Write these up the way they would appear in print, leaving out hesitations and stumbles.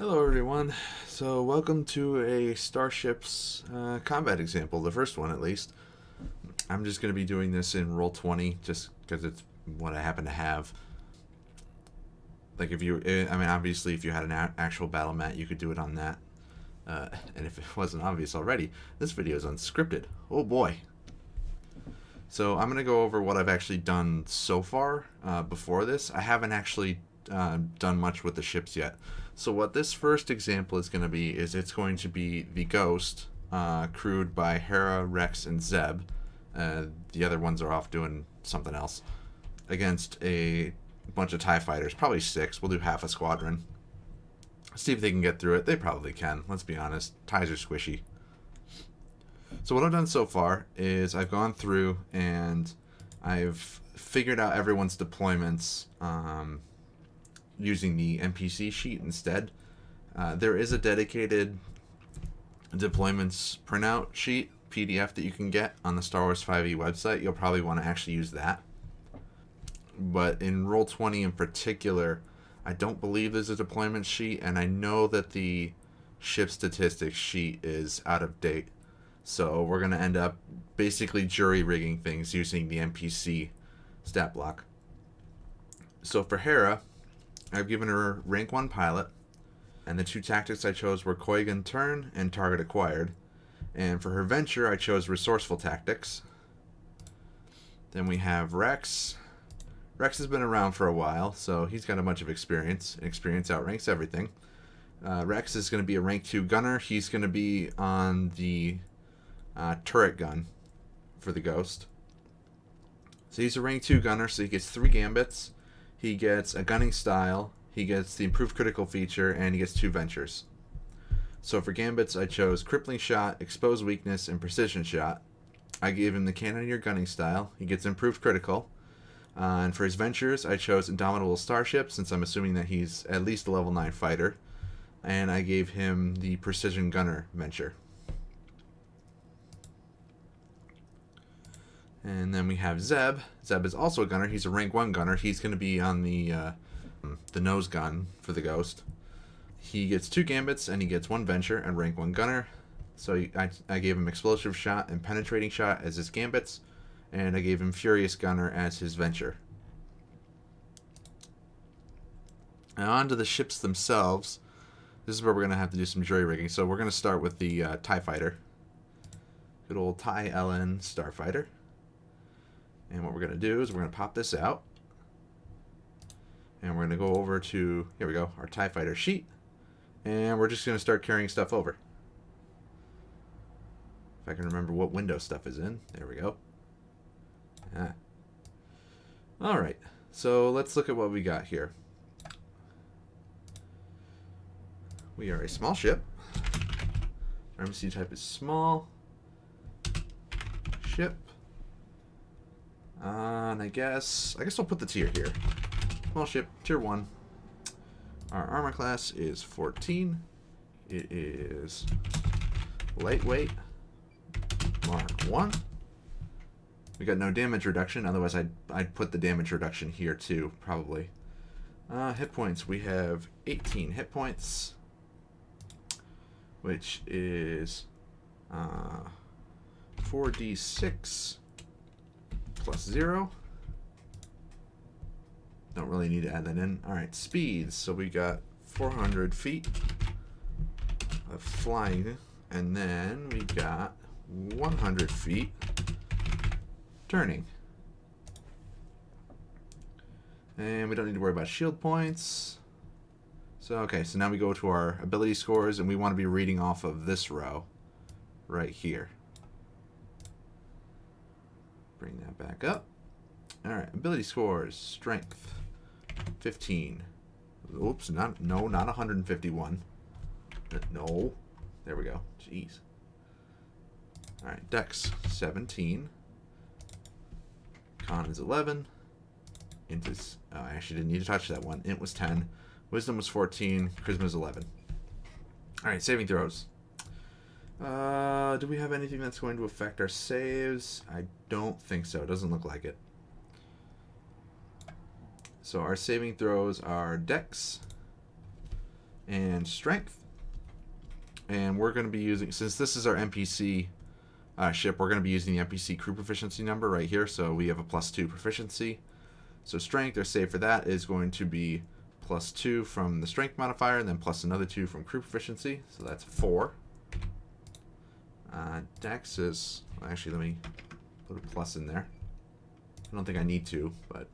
Hello everyone, so welcome to a Starships combat example, the first one at least. I'm just going to be doing this in Roll20 just because it's what I happen to have. Like obviously if you had an actual battle mat you could do it on that. And if it wasn't obvious already, this video is unscripted. Oh boy. So I'm going to go over what I've actually done so far before this. I haven't actually done much with the ships yet. So what this first example is going to be is it's going to be the Ghost, crewed by Hera, Rex, and Zeb. The other ones are off doing something else. Against a bunch of TIE fighters, probably 6. We'll do half a squadron. See if they can get through it. They probably can, let's be honest. TIEs are squishy. So what I've done so far is I've gone through and I've figured out everyone's deployments using the NPC sheet instead. There is a dedicated deployments printout sheet, PDF, that you can get on the SW5e website. You'll probably want to actually use that. But in Roll20 in particular, I don't believe there's a deployment sheet, and I know that the ship statistics sheet is out of date. So we're going to end up basically jury-rigging things using the NPC stat block. So for Hera, I've given her rank 1 pilot, and the 2 tactics I chose were Koigan turn and target acquired. And for her venture, I chose resourceful tactics. Then we have Rex. Rex has been around for a while, so he's got a bunch of experience. Experience outranks everything. Rex is going to be a rank 2 gunner. He's going to be on the turret gun for the Ghost. So he's a rank 2 gunner, so he gets 3 gambits. He gets a gunning style, he gets the improved critical feature, and he gets 2 ventures. So for gambits, I chose crippling shot, exposed weakness, and precision shot. I gave him the cannoneer gunning style. He gets improved critical. And for his ventures, I chose indomitable starship, since I'm assuming that he's at least a level 9 fighter. And I gave him the precision gunner venture. And then we have Zeb. Zeb is also a gunner. He's a rank 1 gunner. He's going to be on the nose gun for the Ghost. He gets 2 gambits and he gets 1 venture and rank 1 gunner. So I gave him explosive shot and penetrating shot as his gambits, and I gave him furious gunner as his venture. Now on to the ships themselves. This is where we're going to have to do some jury rigging. So we're going to start with the TIE fighter. Good old TIE LN starfighter. And what we're going to do is we're going to pop this out. And we're going to go over to, here we go, our TIE fighter sheet. And we're just going to start carrying stuff over. If I can remember what window stuff is in. There we go. Alright, so let's look at what we got here. We are a small ship. Our MC type is small. Ship. And I guess I'll put the tier here. Small ship, tier 1. Our armor class is 14. It is lightweight, mark 1. We got no damage reduction, otherwise I'd put the damage reduction here too, probably. Hit points, we have 18 hit points, which is 4d6 plus 0. Don't really need to add that in. Alright, speeds. So we got 400 feet of flying, and then we got 100 feet turning. And we don't need to worry about shield points. So, okay, so now we go to our ability scores, and we want to be reading off of this row right here. Bring that back up. Alright, ability scores. Strength 15. Oops, not 151. No. There we go. Jeez. Alright, Dex 17. Con is 11. Int is, I actually didn't need to touch that one. Int was 10. Wisdom was 14. Charisma is 11. Alright, saving throws. Do we have anything that's going to affect our saves? I don't think so. It doesn't look like it. So our saving throws are Dex, and strength. And we're going to be using, since this is our NPC ship, we're going to be using the NPC crew proficiency number right here. So we have a +2 proficiency. So strength, or save for that, is going to be +2 from the strength modifier, and then plus another 2 from crew proficiency. So that's 4. Dex is, well, actually, let me put a plus in there. I don't think I need to, but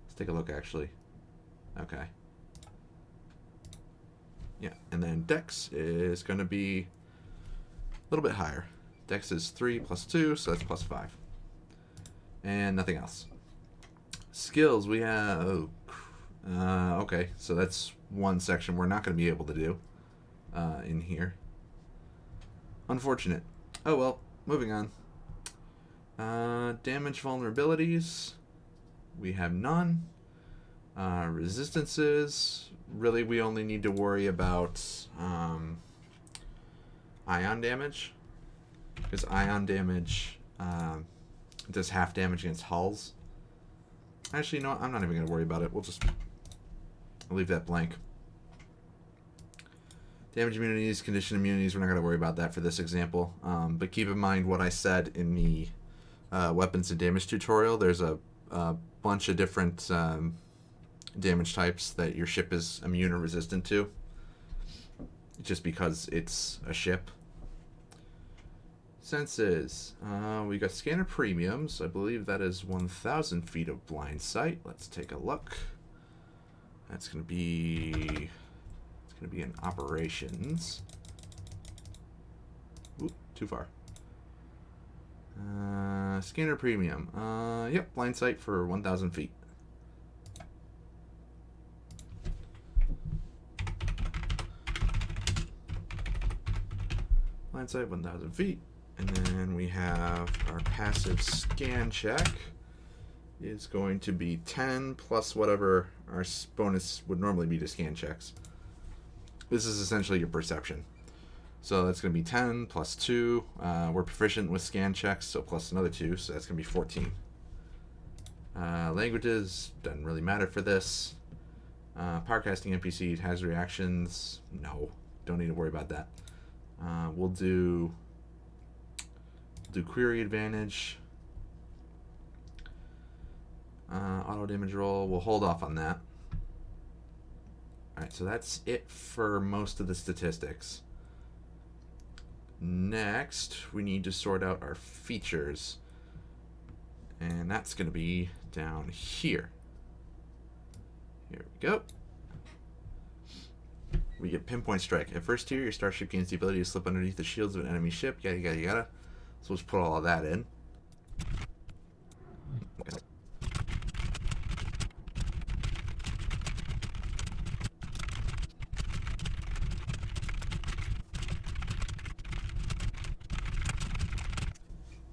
let's take a look actually. Okay. Yeah, and then Dex is going to be a little bit higher. Dex is 3 + 2, so that's +5. And nothing else. Skills, we have... okay, so that's one section we're not going to be able to do in here. Unfortunate. Oh well, moving on. Damage vulnerabilities, we have none. Resistances, really we only need to worry about ion damage, because ion damage does half damage against hulls. Actually, you know what? I'm not even going to worry about it. I'll leave that blank. Damage immunities, condition immunities, we're not going to worry about that for this example. But keep in mind what I said in the weapons and damage tutorial. There's a bunch of different damage types that your ship is immune or resistant to, just because it's a ship. Senses. We got scanner premiums. I believe that is 1,000 feet of blind sight. Let's take a look. That's going to be... It's going to be in operations. Oop, too far. Scanner premium. Yep, blind sight for 1,000 feet. Blind sight, 1,000 feet. And then we have our passive scan check is going to be 10 plus whatever our bonus would normally be to scan checks. This is essentially your perception. So that's going to be 10 plus 2. We're proficient with scan checks, so plus another 2, so that's going to be 14. Languages, doesn't really matter for this. Powercasting NPC has reactions. No, don't need to worry about that. We'll do query advantage. Auto damage roll. We'll hold off on that. Alright, so that's it for most of the statistics. Next, we need to sort out our features. And that's going to be down here. Here we go. We get pinpoint strike. At first tier, your starship gains the ability to slip underneath the shields of an enemy ship. Yada yada yada. So let's put all of that in.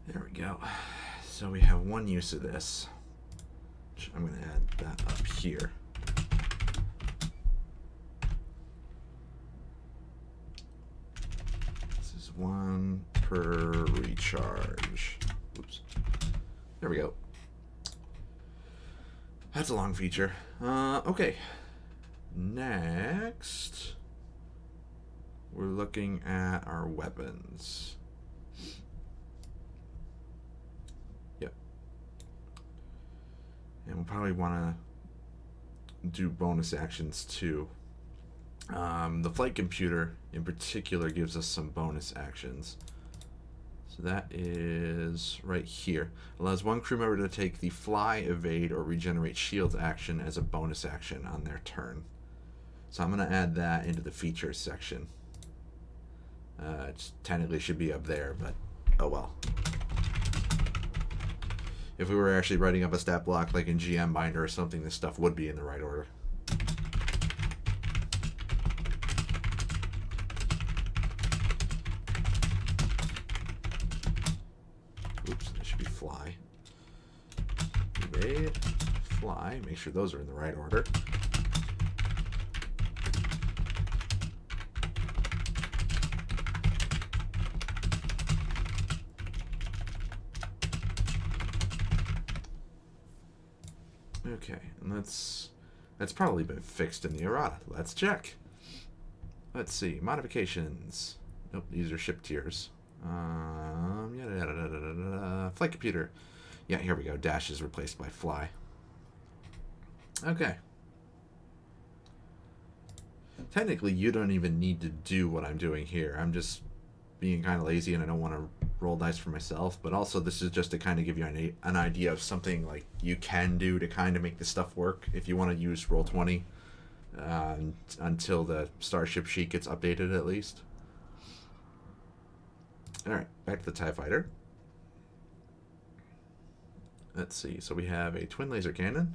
There we go. So we have one use of this. I'm going to add that up here. This is 1 per recharge. Oops. There we go. That's a long feature. Okay. Next, we're looking at our weapons. Yep. And we'll probably want to do bonus actions too. The flight computer in particular gives us some bonus actions. So that is right here. Allows one crew member to take the fly, evade, or regenerate shields action as a bonus action on their turn. So I'm going to add that into the features section. It technically should be up there, but oh well. If we were actually writing up a stat block like in GM Binder or something, this stuff would be in the right order. Oops, that should be fly. Evade, fly, make sure those are in the right order. Okay, and that's probably been fixed in the errata. Let's check. Let's see. Modifications. Nope, these are ship tiers. Flight computer. Yeah, here we go. Dash is replaced by fly. Okay. Technically, you don't even need to do what I'm doing here. I'm just being kind of lazy and I don't want to roll dice for myself. But also, this is just to kind of give you an idea of something like you can do to kind of make this stuff work if you want to use Roll20 until the starship sheet gets updated at least. Alright, back to the TIE Fighter. Let's see, so we have a twin laser cannon,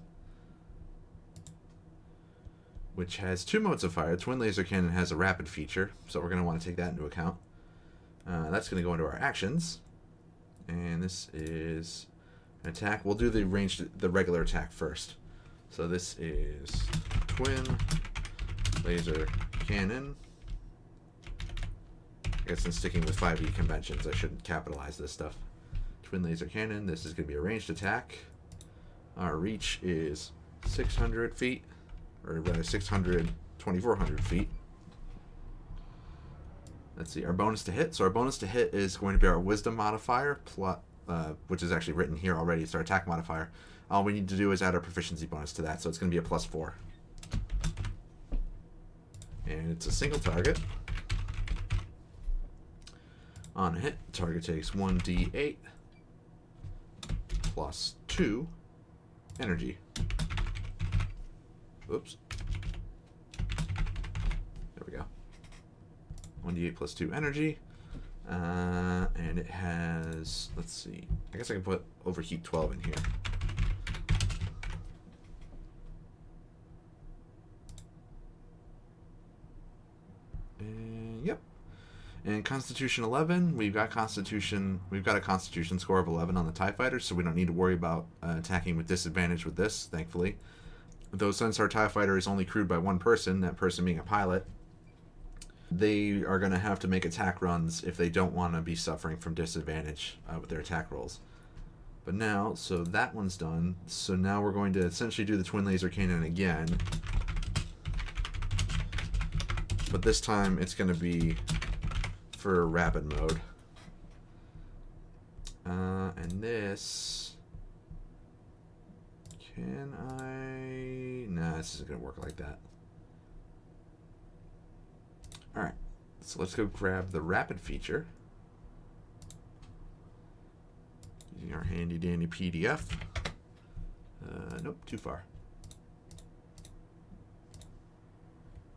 which has 2 modes of fire. Twin laser cannon has a rapid feature, so we're going to want to take that into account. That's going to go into our actions, and this is an attack. We'll do the regular attack first. So this is twin laser cannon. I guess in sticking with 5e conventions, I shouldn't capitalize this stuff. Twin laser cannon. This is going to be a ranged attack. Our reach is 600 feet, or rather 2,400 feet. Let's see, our bonus to hit. So our bonus to hit is going to be our wisdom modifier, which is actually written here already. It's our attack modifier. All we need to do is add our proficiency bonus to that, so it's going to be a +4. And it's a single target. On a hit, target takes 1d8 plus 2 energy. Oops. There we go. 1d8 plus 2 energy. And it has, let's see, I guess I can put overheat 12 in here. And yep. And Constitution 11, we've got a Constitution score of 11 on the TIE Fighter, so we don't need to worry about attacking with disadvantage with this, thankfully. Though since our TIE Fighter is only crewed by one person, that person being a pilot, they are going to have to make attack runs if they don't want to be suffering from disadvantage with their attack rolls. But now, so that one's done, so now we're going to essentially do the twin laser cannon again. But this time it's going to be for rapid mode. And this, can I? Nah, this isn't gonna work like that. All right, so let's go grab the rapid feature using our handy dandy PDF. Nope, too far.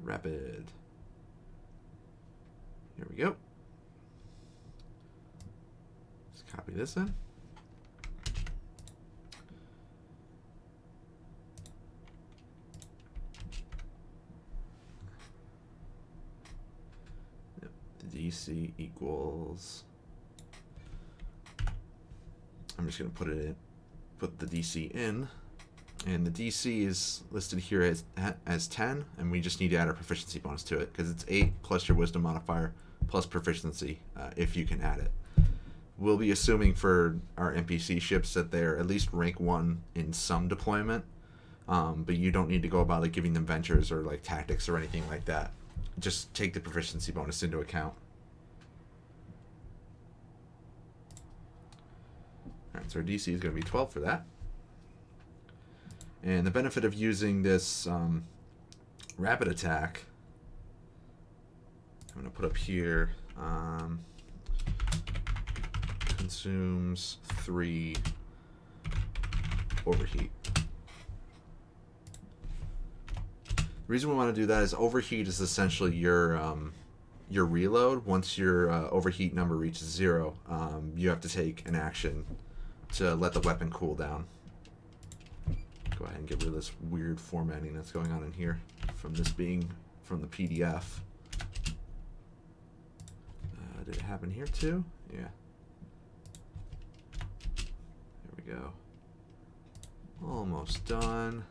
Rapid. Here we go. Copy this in. Yep. The DC equals. I'm just going to put the DC in, and the DC is listed here as 10, and we just need to add our proficiency bonus to it because it's 8 plus your wisdom modifier plus proficiency if you can add it. We'll be assuming for our NPC ships that they're at least rank 1 in some deployment, but you don't need to go about like giving them ventures or like tactics or anything like that. Just take the proficiency bonus into account. Alright, so our DC is going to be 12 for that. And the benefit of using this rapid attack, I'm going to put up here, consumes 3 overheat. The reason we want to do that is overheat is essentially your reload. Once your overheat number reaches 0, you have to take an action to let the weapon cool down. Go ahead and get rid of this weird formatting that's going on in here from this being from the PDF. Did it happen here too? Yeah. There we go. Almost done.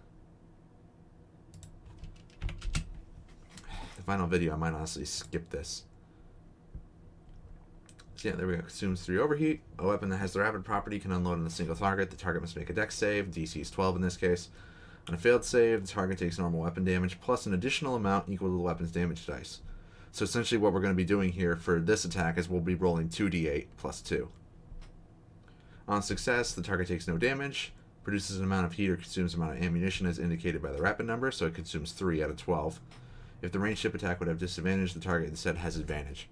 The final video, I might honestly skip this. So yeah, there we go. Consumes 3 overheat. A weapon that has the rapid property can unload on a single target. The target must make a dex save. DC is 12 in this case. On a failed save, the target takes normal weapon damage plus an additional amount equal to the weapon's damage dice. So essentially what we're going to be doing here for this attack is we'll be rolling 2d8 plus 2. On success, the target takes no damage, produces an amount of heat or consumes an amount of ammunition as indicated by the rapid number, so it consumes 3 out of 12. If the ranged ship attack would have disadvantage, the target instead has advantage.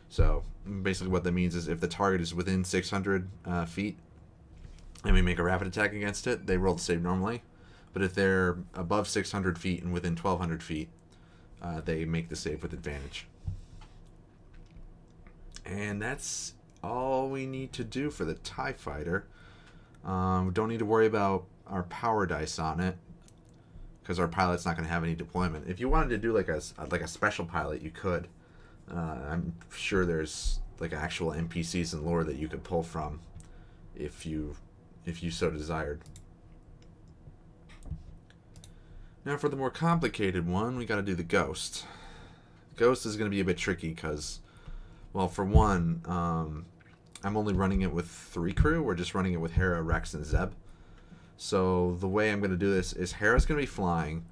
So basically what that means is if the target is within 600 feet and we make a rapid attack against it, they roll the save normally. But if they're above 600 feet and within 1,200 feet, they make the save with advantage. And that's all we need to do for the TIE Fighter. We don't need to worry about our power dice on it, because our pilot's not going to have any deployment. If you wanted to do like a special pilot, you could. I'm sure there's like actual NPCs in lore that you could pull from if you so desired. Now for the more complicated one, we got to do the Ghost. Ghost is going to be a bit tricky because, well, for one, I'm only running it with 3 crew. We're just running it with Hera, Rex, and Zeb. So the way I'm going to do this is Hera's going to be flying.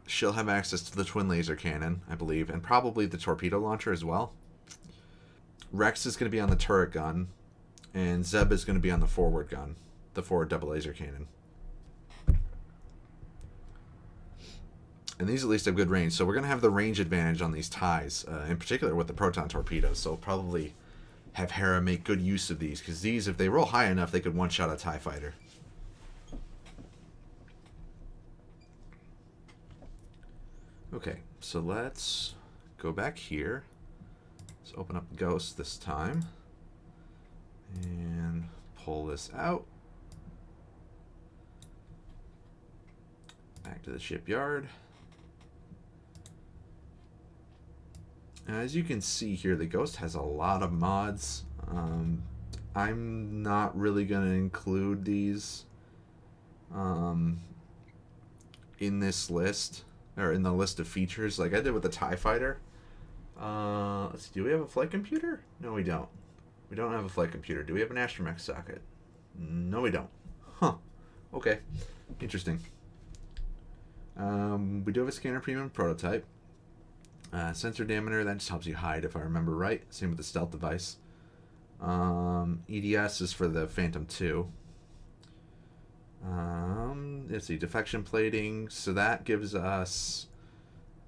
She'll have access to the twin laser cannon, I believe, and probably the torpedo launcher as well. Rex is going to be on the turret gun, and Zeb is going to be on the forward gun, the forward double laser cannon. And these at least have good range, so we're going to have the range advantage on these TIEs, in particular with the proton torpedoes. So we'll probably have Hera make good use of these, because these, if they roll high enough, they could one-shot a TIE fighter. Okay, so let's go back here. Let's open up Ghost this time and pull this out. Back to the shipyard. As you can see here, the Ghost has a lot of mods. I'm not really going to include these in this list, or in the list of features like I did with the TIE Fighter. Let's see, do we have a flight computer? No, we don't. We don't have a flight computer. Do we have an astromech socket? No, we don't. Huh. Okay. Interesting. We do have a scanner premium prototype. Sensor diameter, that just helps you hide if I remember right. Same with the stealth device. EDS is for the Phantom 2. Let's see, deflection plating. So that gives us,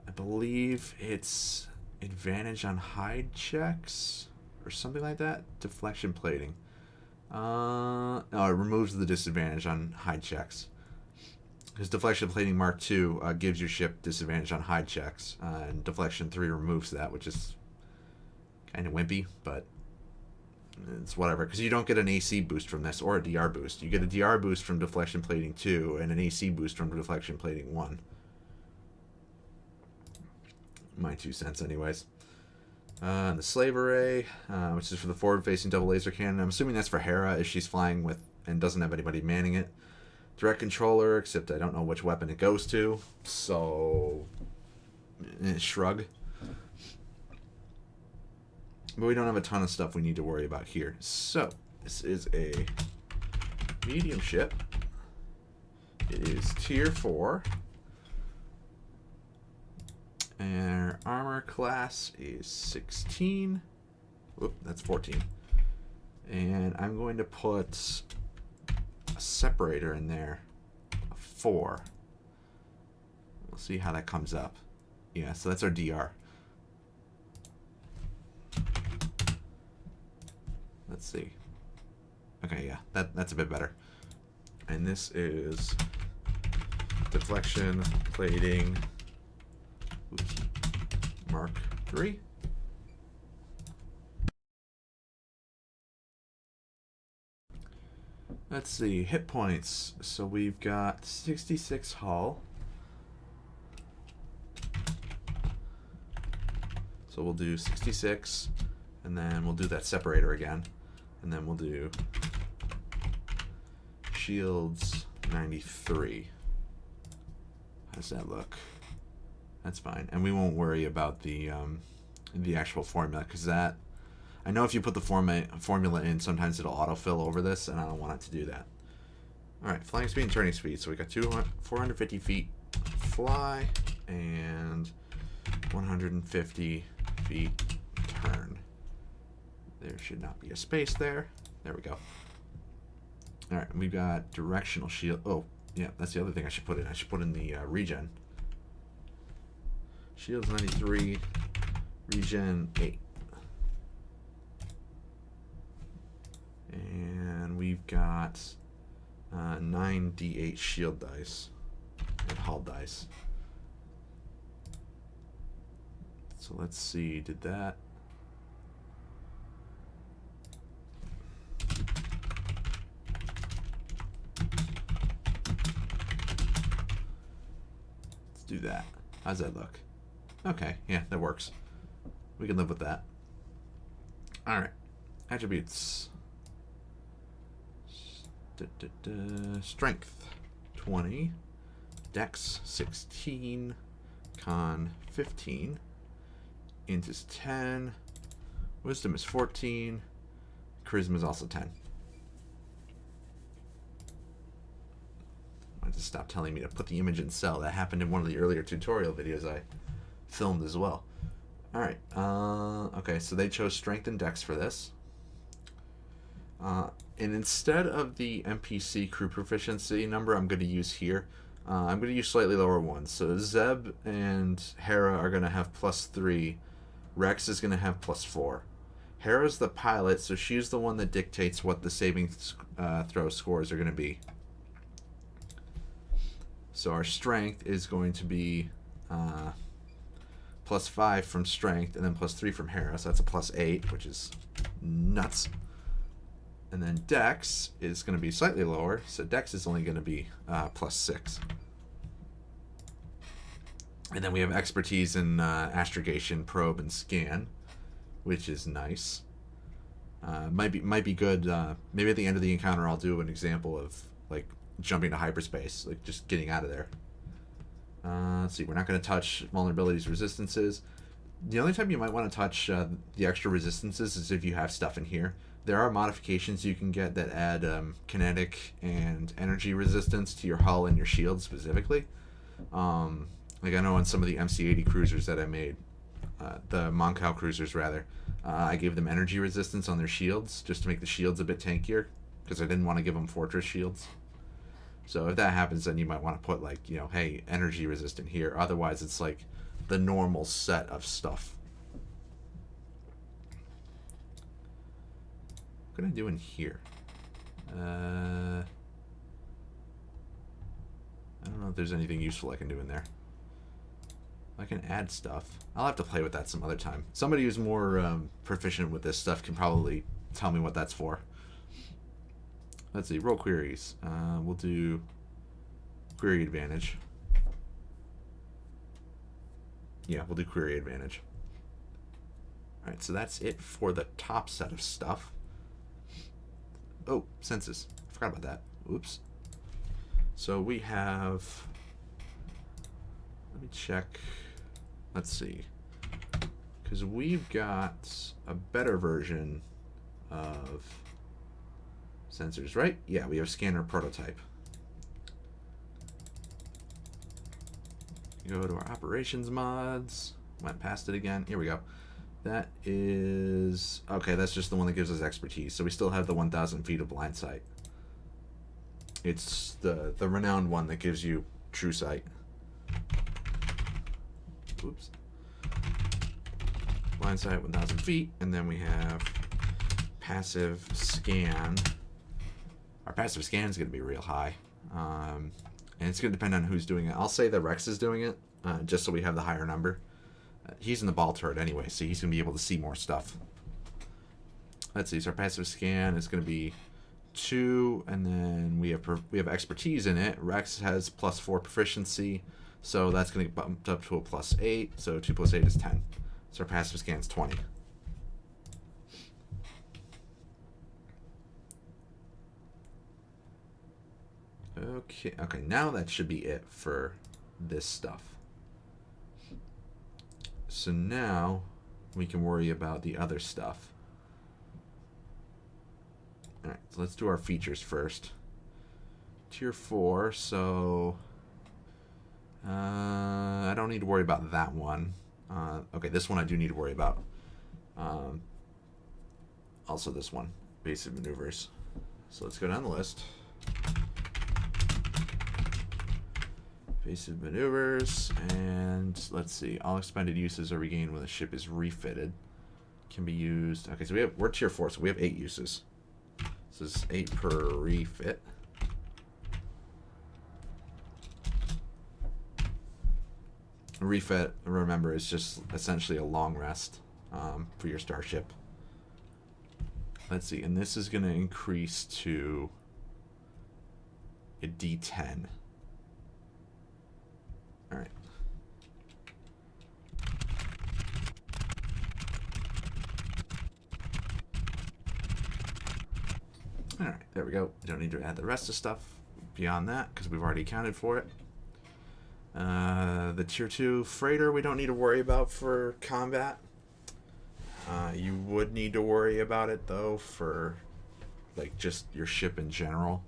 I believe it's advantage on hide checks or something like that. Deflection plating. No, it removes the disadvantage on hide checks. Because Deflection Plating Mark II gives your ship disadvantage on hide checks, and Deflection 3 removes that, which is kind of wimpy, but it's whatever. Because you don't get an AC boost from this, or a DR boost. You get a DR boost from Deflection Plating 2, and an AC boost from Deflection Plating 1. My 2 cents, anyways. And the Slave Array, which is for the forward-facing double laser cannon. I'm assuming that's for Hera, if she's flying with and doesn't have anybody manning it. Direct controller, except I don't know which weapon it goes to, so shrug. But we don't have a ton of stuff we need to worry about here. So this is a medium ship. It is tier 4. And our armor class is 16. Oop, that's 14. And I'm going to put a separator in there, a 4. We'll see how that comes up. Yeah, so that's our DR. Let's see. Okay, yeah, that's a bit better. And this is deflection plating, oops, Mark III. Let's see, hit points. So we've got 66 hull. So we'll do 66, and then we'll do that separator again. And then we'll do shields 93. How does that look? That's fine. And we won't worry about the actual formula, because that, I know if you put the formula in, sometimes it'll autofill over this, and I don't want it to do that. All right, flying speed and turning speed. So we got 450 feet fly, and 150 feet turn. There should not be a space there. There we go. All right, we've got directional shield. Oh, yeah, that's the other thing I should put in. I should put in the regen. Shields 93, regen 8. And we've got 9d8 shield dice and hull dice. So let's see, did that... Let's do that. How's that look? Okay, yeah, that works. We can live with that. Alright. Attributes. Strength 20. Dex 16. Con 15. Int is 10. Wisdom is 14. Charisma is also 10. I just stop telling me to put the image in cell. That happened in one of the earlier tutorial videos I filmed as well. Alright, okay, so they chose strength and dex for this. And instead of the NPC crew proficiency number I'm going to use here, I'm going to use slightly lower ones. So Zeb and Hera are going to have +3. Rex is going to have +4. Hera's the pilot, so she's the one that dictates what the saving throw scores are going to be. So our strength is going to be +5 from strength, and then +3 from Hera, so that's a +8, which is nuts. And then Dex is going to be slightly lower, so Dex is only going to be +6. And then we have expertise in astrogation, probe, and scan, which is nice. Might be good. Maybe at the end of the encounter, I'll do an example of like jumping to hyperspace, like just getting out of there. Let's see. We're not going to touch vulnerabilities, resistances. The only time you might want to touch the extra resistances is if you have stuff in here. There are modifications you can get that add kinetic and energy resistance to your hull and your shield specifically. Like I know on some of the MC-80 cruisers that I made, the Moncal cruisers rather, I gave them energy resistance on their shields just to make the shields a bit tankier because I didn't want to give them fortress shields. So if that happens, then you might want to put like, you know, hey, energy resistant here. Otherwise, it's like the normal set of stuff. What can I do in here? I don't know if there's anything useful I can do in there. I can add stuff. I'll have to play with that some other time. Somebody who's more proficient with this stuff can probably tell me what that's for. Let's see, roll queries. We'll do query advantage. Yeah, we'll do query advantage. Alright, so that's it for the top set of stuff. Oh, census. I forgot about that. Oops. So we have... Let me check. Let's see. Because we've got a better version of sensors, right? Yeah, we have scanner prototype. Go to our operations mods. Went past it again. Here we go. That is... Okay, that's just the one that gives us expertise. So we still have the 1,000 feet of blind sight. It's the renowned one that gives you true sight. Oops. Blind sight 1,000 feet. And then we have passive scan. Our passive scan is going to be real high. And it's going to depend on who's doing it. I'll say that Rex is doing it, just so we have the higher number. He's in the ball turret anyway, so he's going to be able to see more stuff. Let's see, so our passive scan is going to be 2, and then we have expertise in it. Rex has +4 proficiency, so that's going to get bumped up to a +8, so 2 + 8 is 10. So our passive scan is 20. Okay, now that should be it for this stuff. So now we can worry about the other stuff. Alright, so let's do our features first. Tier 4, so I don't need to worry about that one. Okay, this one I do need to worry about. Also this one, basic maneuvers. So let's go down the list. Basic maneuvers, and let's see. All expended uses are regained when the ship is refitted. Can be used. Okay, so we're tier 4, so we have 8 uses. So this is 8 per refit. Refit, remember, is just essentially a long rest for your starship. Let's see, and this is going to increase to a D10. All right. All right, there we go. We don't need to add the rest of stuff beyond that because we've already accounted for it. The tier 2 freighter we don't need to worry about for combat. You would need to worry about it though for like just your ship in general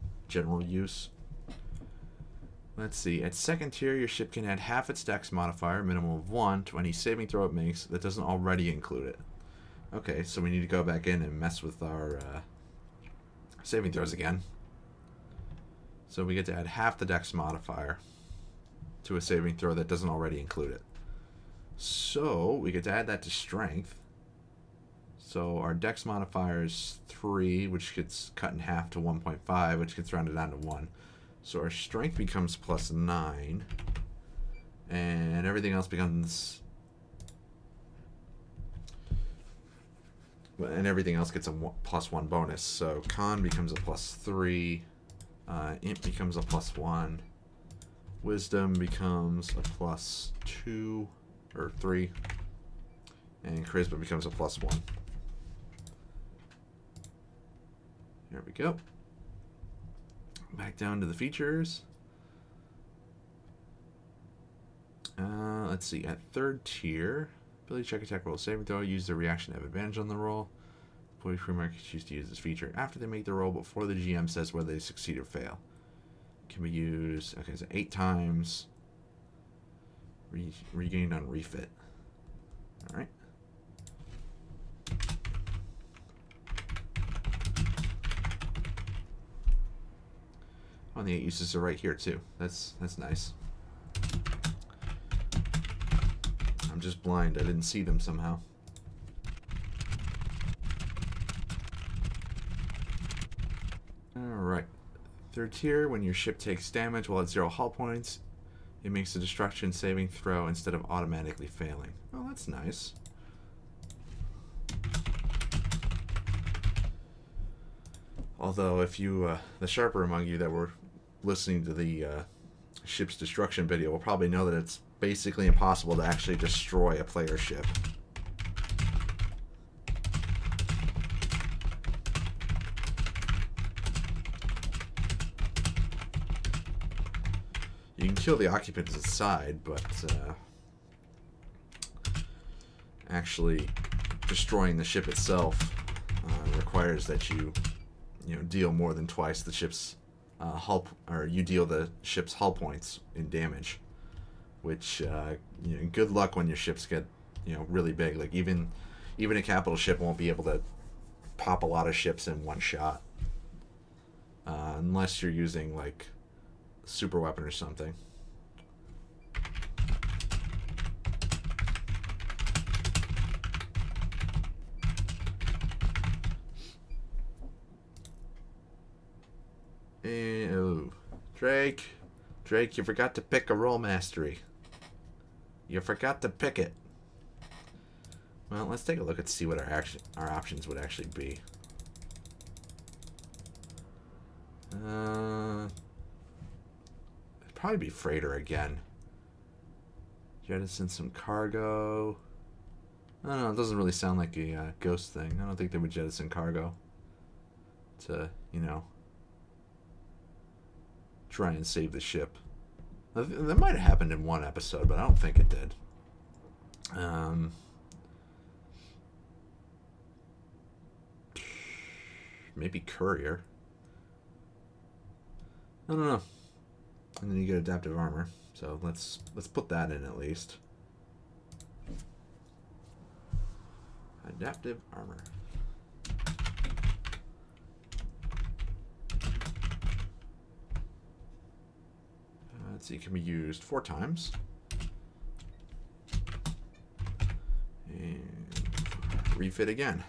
use. Let's see. At second tier, your ship can add half its dex modifier, minimum of 1, to any saving throw it makes that doesn't already include it. Okay, so we need to go back in and mess with our saving throws again. So we get to add half the dex modifier to a saving throw that doesn't already include it. So we get to add that to strength. So our dex modifier is 3, which gets cut in half to 1.5, which gets rounded down to 1. So our strength becomes plus 9, and everything else becomes, and everything else gets a plus 1 bonus. So con becomes a plus 3, int becomes a plus 1, wisdom becomes a plus 2 or 3, and charisma becomes a plus 1. There we go. Back down to the features. Let's see. At third tier, ability check attack roll saving throw. Use the reaction to have advantage on the roll. Employee crew member can choose to use this feature after they make the roll before the GM says whether they succeed or fail. Can be used. Okay, so 8 times. Regained on refit. All right. On the 8 uses are right here too. That's nice. I'm just blind. I didn't see them somehow. Alright. Third tier, when your ship takes damage while at 0 hull points, it makes a destruction saving throw instead of automatically failing. Oh, that's nice. Although, if you, the sharper among you that were listening to the ship's destruction video will probably know that it's basically impossible to actually destroy a player ship. You can kill the occupants inside, but actually destroying the ship itself requires that you deal more than twice the ship's hull, or you deal the ship's hull points in damage, which good luck when your ships get really big. Like even a capital ship won't be able to pop a lot of ships in one shot unless you're using like super weapon or something. Oh, Drake, you forgot to pick a roll mastery. You forgot to pick it. Well, let's take a look and see what our options would actually be. It'd probably be freighter again. Jettison some cargo. I don't know. It doesn't really sound like a ghost thing. I don't think they would jettison cargo to try and save the ship. That might have happened in one episode, but I don't think it did. Maybe courier. I don't know. And then you get adaptive armor. So let's put that in at least. Adaptive armor. Let's see, can be used 4 times. And refit again.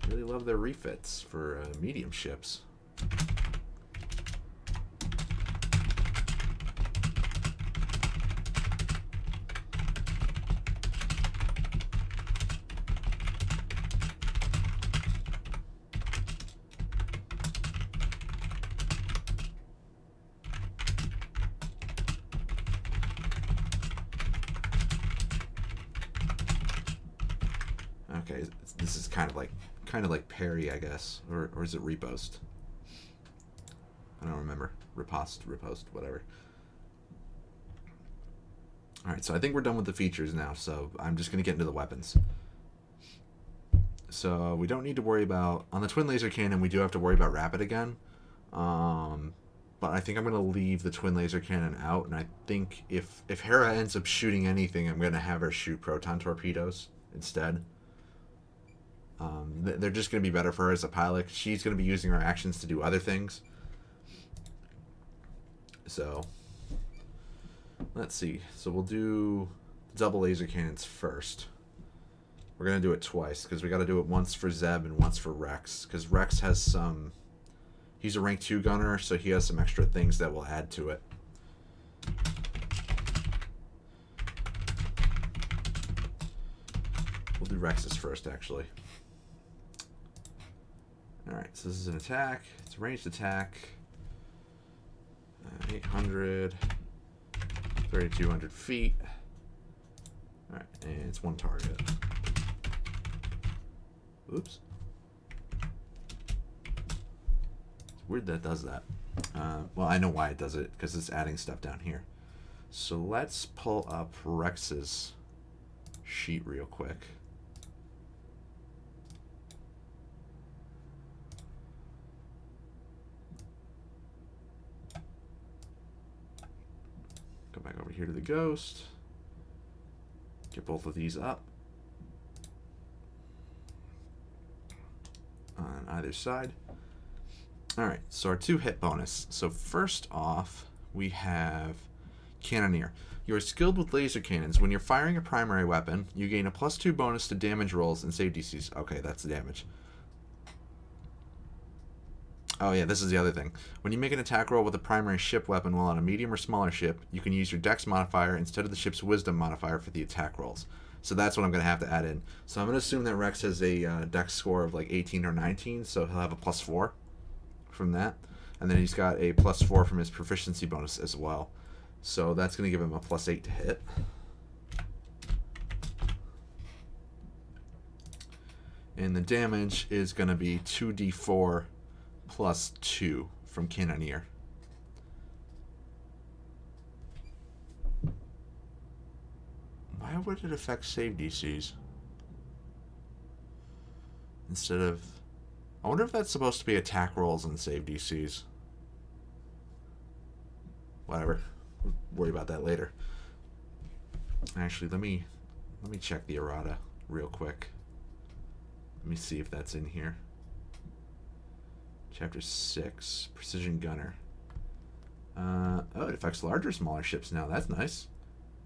Really love their refits for medium ships. Okay, this is kind of like parry, I guess, or is it repost? I don't remember. Riposte, whatever. All right, so I think we're done with the features now. So I'm just gonna get into the weapons. So we don't need to worry about on the twin laser cannon. We do have to worry about rapid again, but I think I'm gonna leave the twin laser cannon out. And I think if Hera ends up shooting anything, I'm gonna have her shoot proton torpedoes instead. They're just going to be better for her as a pilot. She's going to be using her actions to do other things. So, let's see. So we'll do double laser cannons first. We're going to do it twice because we got to do it once for Zeb and once for Rex. Because Rex has some... He's a rank 2 gunner, so he has some extra things that will add to it. We'll do Rex's first, actually. Alright, so this is an attack. It's a ranged attack. 800. 3,200 feet. Alright, and it's one target. Oops. It's weird that it does that. Well, I know why it does it, because it's adding stuff down here. So let's pull up Rex's sheet real quick. Go back over here to the ghost. Get both of these up. On either side. Alright, so our 2 hit bonus. So first off, we have Cannoneer. You are skilled with laser cannons. When you're firing a primary weapon, you gain a +2 bonus to damage rolls and save DCs. Okay, that's the damage. Oh yeah, this is the other thing. When you make an attack roll with a primary ship weapon while on a medium or smaller ship, you can use your Dex modifier instead of the ship's Wisdom modifier for the attack rolls. So that's what I'm going to have to add in. So I'm going to assume that Rex has a Dex score of like 18 or 19, so he'll have a +4 from that. And then he's got a +4 from his proficiency bonus as well. So that's going to give him a +8 to hit. And the damage is going to be 2d4 +2 from Cannoneer. Why would it affect save DCs? Instead of... I wonder if that's supposed to be attack rolls and save DCs. Whatever. We'll worry about that later. Actually, let me check the errata real quick. Let me see if that's in here. Chapter 6, Precision Gunner. Oh, it affects larger, smaller ships now. That's nice.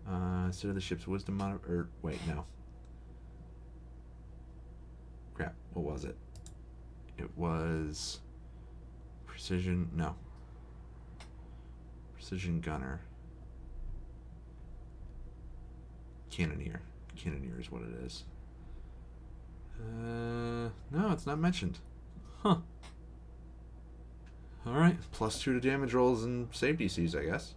Instead of the ship's Wisdom or wait, no. Crap, what was it? It was Precision, no. Precision Gunner. Cannoneer. Cannoneer is what it is. No, it's not mentioned. Huh. Alright, +2 to damage rolls and save DCs, I guess.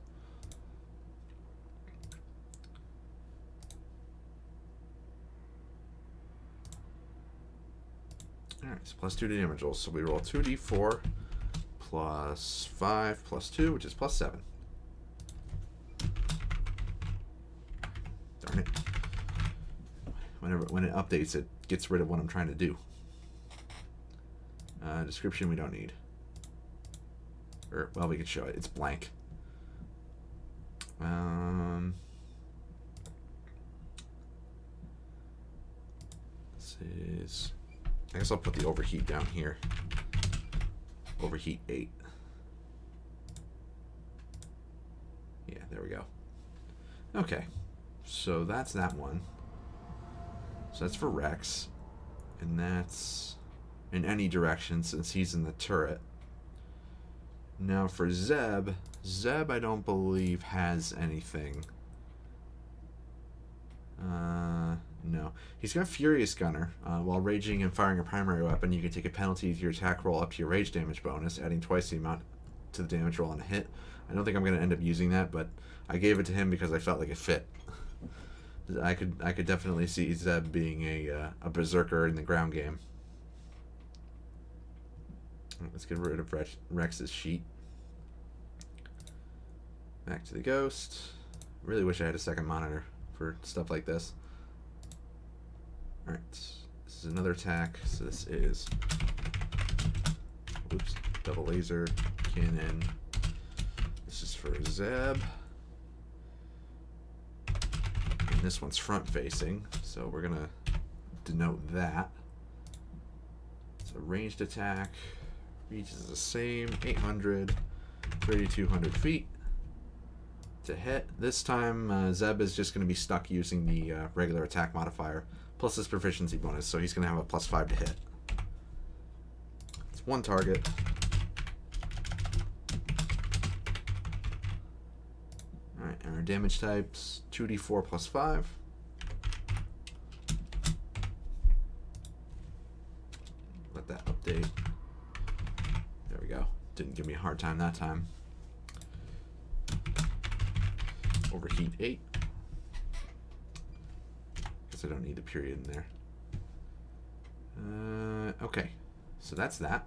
Alright, so +2 to damage rolls. So we roll 2d4 +5 +2, which is +7. Darn it. When it updates, it gets rid of what I'm trying to do. Description we don't need. Or, well, we can show it. It's blank. This is... I guess I'll put the overheat down here. Overheat 8. Yeah, there we go. Okay, so that's that one. So that's for Rex. And that's in any direction since he's in the turret. Now for Zeb. Zeb, I don't believe, has anything. No. He's got Furious Gunner. While raging and firing a primary weapon, you can take a penalty to your attack roll up to your rage damage bonus, adding twice the amount to the damage roll on a hit. I don't think I'm going to end up using that, but I gave it to him because I felt like it fit. I could definitely see Zeb being a berserker in the ground game. Let's get rid of Rex's sheet. Back to the Ghost. Really wish I had a second monitor for stuff like this. Alright, this is another attack. So this is, whoops, double laser cannon. This is for Zeb. And this one's front facing, so we're gonna denote that. It's a ranged attack. Reach is the same, 800, 3,200 feet to hit. This time, Zeb is just going to be stuck using the regular attack modifier, plus his proficiency bonus, so he's going to have a +5 to hit. It's one target. Alright, and our damage types, 2d4 plus 5. Let that update. There we go. Didn't give me a hard time that time. Overheat 8. Guess I don't need the period in there. Okay, so that's that.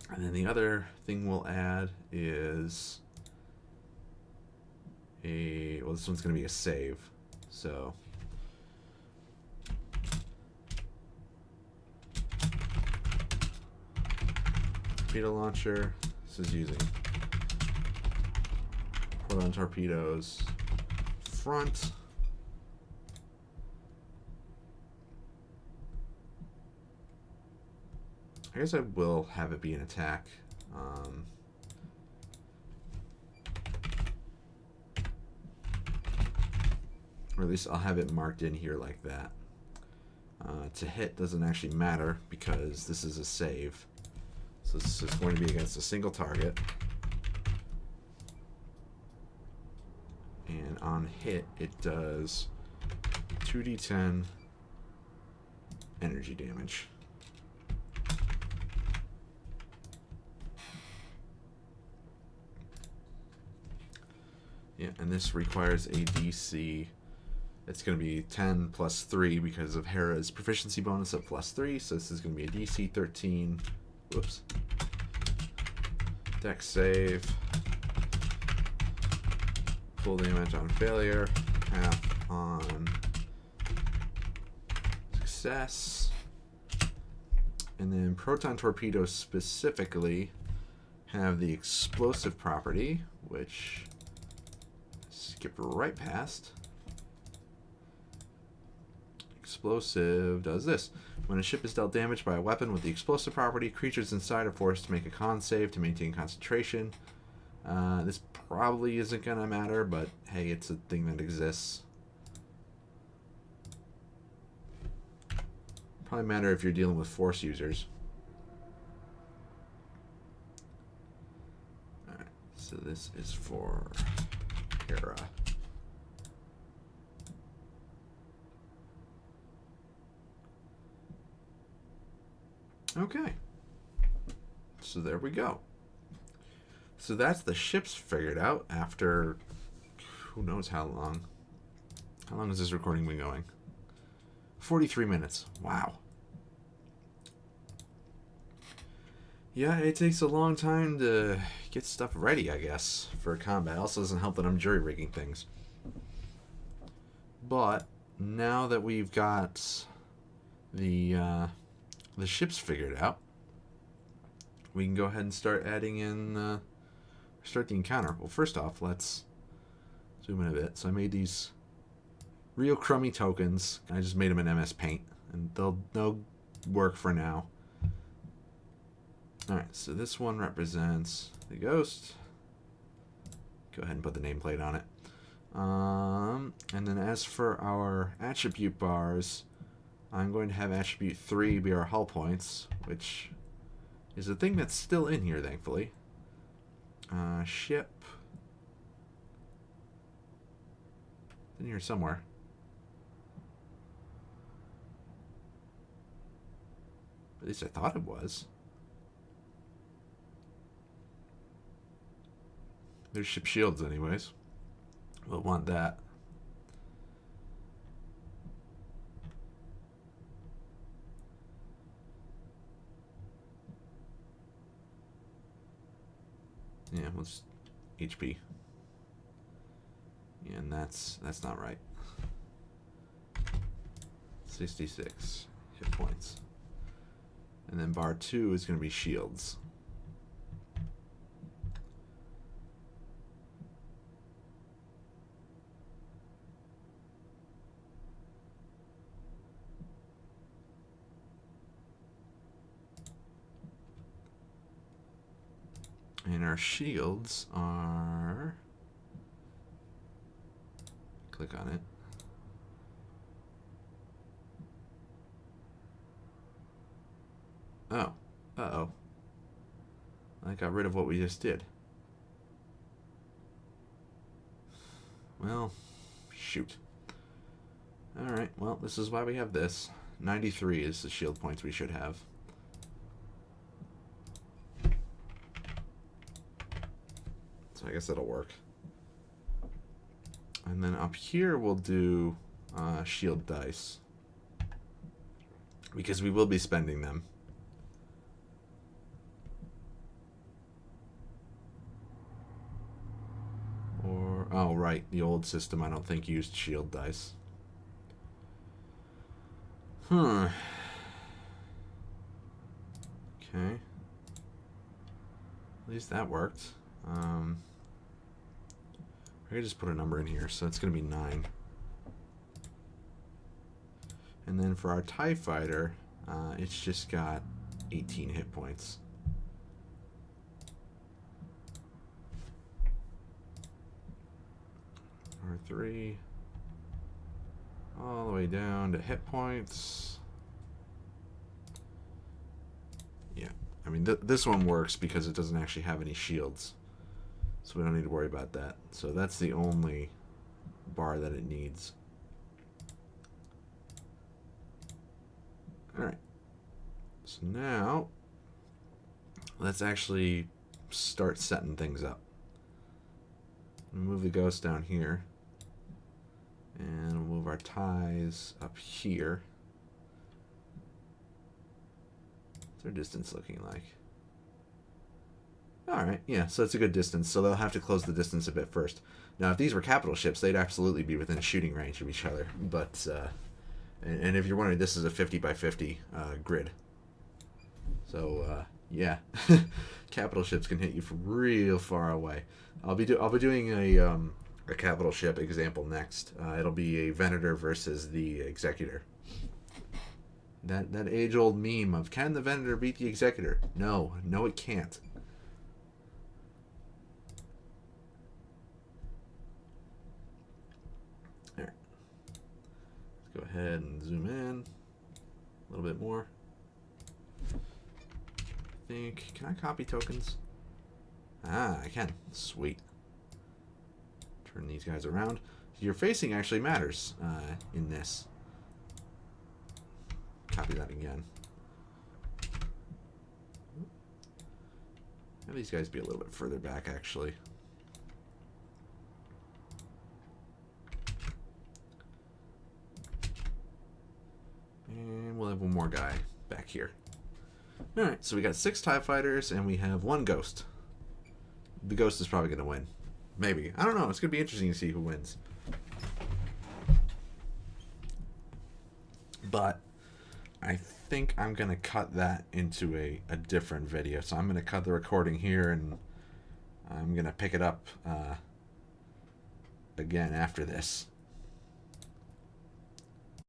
And then the other thing we'll add is well, this one's going to be a save. So torpedo launcher. This is using proton torpedoes. Front. I guess I will have it be an attack. Or at least I'll have it marked in here like that. To hit doesn't actually matter because this is a save. So this is going to be against a single target. And on hit, it does 2d10 energy damage. Yeah, and this requires a DC. It's going to be 10 plus 3 because of Hera's proficiency bonus of +3. So this is going to be a DC 13. Whoops. Dex save. Full damage on failure. Half on success. And then proton torpedoes specifically have the explosive property, which skip right past. Explosive does this. When a ship is dealt damage by a weapon with the explosive property, creatures inside are forced to make a con save to maintain concentration. This probably isn't going to matter, but hey, it's a thing that exists. Probably matter if you're dealing with force users. Alright, so this is for Hera. Okay, so there we go. So that's the ships figured out after who knows how long. How long has this recording been going? 43 minutes. Wow. Yeah, it takes a long time to get stuff ready, I guess, for combat. Also doesn't help that I'm jury rigging things. But now that we've got the ships figured out, we can go ahead and start adding in, start the encounter. Well, first off, let's zoom in a bit. So I made these real crummy tokens. I just made them in MS Paint. And they'll work for now. Alright, so this one represents the ghost. Go ahead and put the nameplate on it. And then as for our attribute bars, I'm going to have attribute 3 be our hull points, which is a thing that's still in here, thankfully. Ship. It's in here somewhere. At least I thought it was. There's ship shields anyways. We'll want that. Yeah, we'll just HP. Yeah, and that's not right. 66 hit points. And then bar 2 is going to be shields. And our shields are... Click on it. Oh. Uh-oh. I got rid of what we just did. Well, shoot. Alright, well, this is why we have this. 93 is the shield points we should have. So I guess that'll work. And then up here we'll do shield dice. Because we will be spending them. Or, oh right, the old system I don't think used shield dice. Okay. At least that worked. I could just put a number in here, so it's going to be 9. And then for our TIE fighter, it's just got 18 hit points. R3 all the way down to hit points. Yeah, I mean this one works because it doesn't actually have any shields. So we don't need to worry about that. So that's the only bar that it needs. Alright. So now, let's actually start setting things up. Move the ghost down here. And we'll move our ties up here. What's their distance looking like? Alright, yeah, so it's a good distance, so they'll have to close the distance a bit first. Now, if these were capital ships, they'd absolutely be within shooting range of each other, but, and if you're wondering, this is a 50 by 50 grid. So, yeah, capital ships can hit you from real far away. I'll be doing a capital ship example next. It'll be a Venator versus the Executor. That age-old meme of, can the Venator beat the Executor? No, it can't. Go ahead and zoom in a little bit more. I think, can I copy tokens? Ah, I can. Sweet. Turn these guys around. Your facing actually matters in this. Copy that again. Have these guys be a little bit further back, actually. And we'll have one more guy back here. Alright, so we got 6 TIE fighters and we have 1 ghost. The ghost is probably going to win. Maybe. I don't know. It's going to be interesting to see who wins. But I think I'm going to cut that into a different video. So I'm going to cut the recording here and I'm going to pick it up again after this.